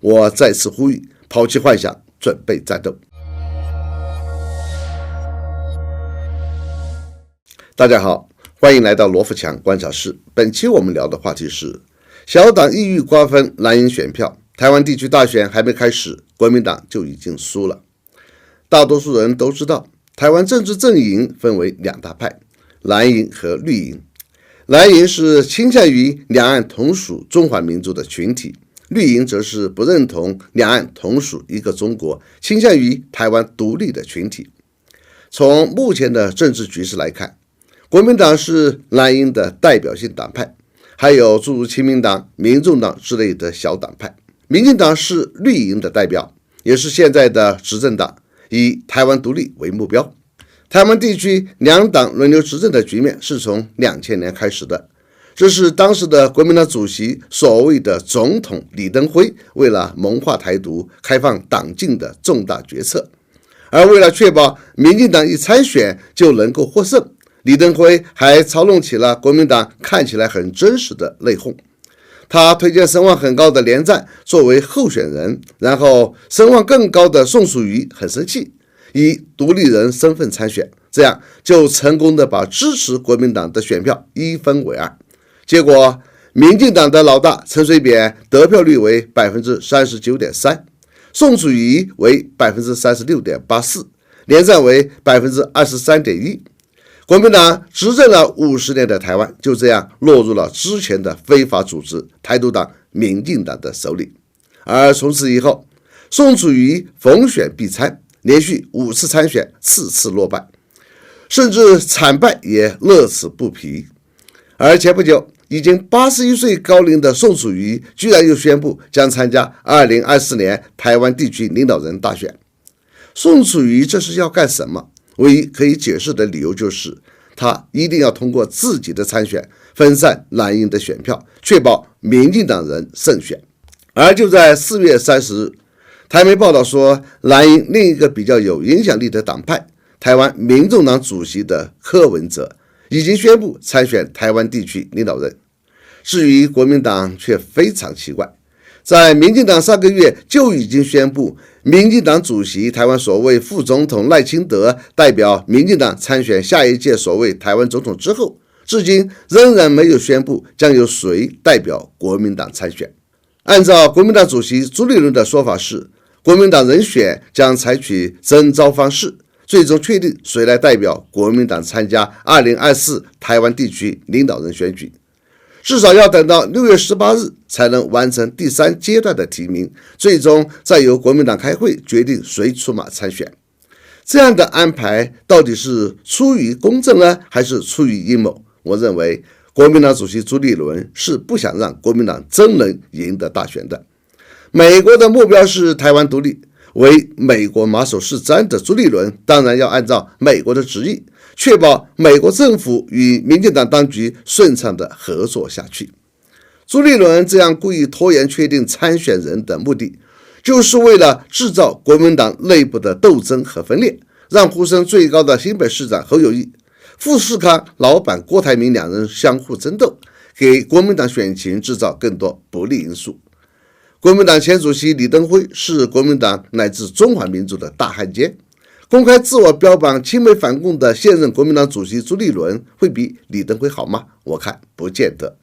我再次呼吁，抛弃幻想，准备战斗。大家好，欢迎来到罗富强观察室。本期我们聊的话题是小党意欲瓜分蓝营选票，台湾地区大选还没开始，国民党就已经输了。大多数人都知道，台湾政治阵营分为两大派，蓝营和绿营。蓝营是倾向于两岸同属中华民族的群体，绿营则是不认同两岸同属一个中国，倾向于台湾独立的群体。从目前的政治局势来看，国民党是蓝营的代表性党派，还有诸如亲民党、民众党之类的小党派。民进党是绿营的代表，也是现在的执政党，以台湾独立为目标。台湾地区两党轮流执政的局面是从2000年开始的，这是当时的国民党主席所谓的总统李登辉为了谋划台独、开放党禁的重大决策。而为了确保民进党一参选就能够获胜，李登辉还操弄起了国民党看起来很真实的内讧。他推荐声望很高的连战作为候选人，然后声望更高的宋楚瑜很生气，以独立人身份参选，这样就成功的把支持国民党的选票一分为二。结果民进党的老大陈水扁得票率为 39.3%， 宋楚瑜为 36.84%， 连战为 23.1%。国民党执政了50年的台湾就这样落入了之前的非法组织台独党民进党的手里。而从此以后，宋楚瑜逢选必参，连续5次参选，次次落败，甚至惨败也乐此不疲。而前不久，已经81岁高龄的宋楚瑜居然又宣布将参加2024年台湾地区领导人大选。宋楚瑜这是要干什么？唯一可以解释的理由就是他一定要通过自己的参选分散蓝营的选票，确保民进党人胜选。而就在4月30日，台媒报道说，蓝营另一个比较有影响力的党派台湾民众党主席的柯文哲已经宣布参选台湾地区领导人。至于国民党却非常奇怪，在民进党上个月就已经宣布民进党主席台湾首位副总统赖清德代表民进党参选下一届首位台湾总统之后，至今仍然没有宣布将由谁代表国民党参选。按照国民党主席朱立伦的说法是，国民党人选将采取征召方式，最终确定谁来代表国民党参加2024台湾地区领导人选举。至少要等到6月18日才能完成第3阶段的提名，最终再由国民党开会决定谁出马参选。这样的安排到底是出于公正呢，还是出于阴谋？我认为国民党主席朱立伦是不想让国民党真能赢得大选的。美国的目标是台湾独立，为美国马首是瞻的朱立伦当然要按照美国的旨意，确保美国政府与民进党当局顺畅的合作下去。朱立伦这样故意拖延确定参选人的目的，就是为了制造国民党内部的斗争和分裂，让呼声最高的新北市长侯友宜、富士康老板郭台铭两人相互争斗，给国民党选情制造更多不利因素。国民党前主席李登辉是国民党乃至中华民族的大汉奸，公开自我标榜亲美反共的现任国民党主席朱立伦会比李登辉好吗？我看不见得。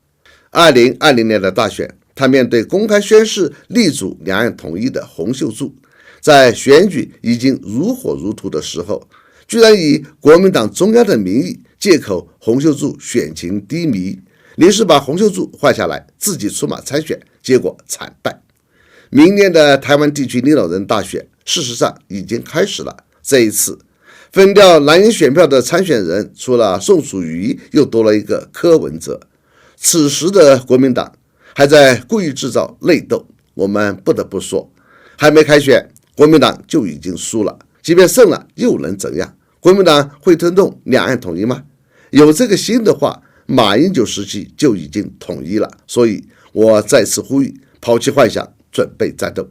2020年的大选，他面对公开宣誓力主两岸统一的洪秀柱，在选举已经如火如荼的时候，居然以国民党中央的名义，借口洪秀柱选情低迷，临时把洪秀柱换下来，自己出马参选，结果惨败。明年的台湾地区领导人大选，事实上已经开始了。这一次分掉蓝营选票的参选人，除了宋楚瑜，又多了一个柯文哲。此时的国民党还在故意制造内斗。我们不得不说，还没开选，国民党就已经输了。即便胜了，又能怎样？国民党会推动两岸统一吗？有这个心的话，马英九时期就已经统一了。所以我再次呼吁，抛弃幻想，准备战斗。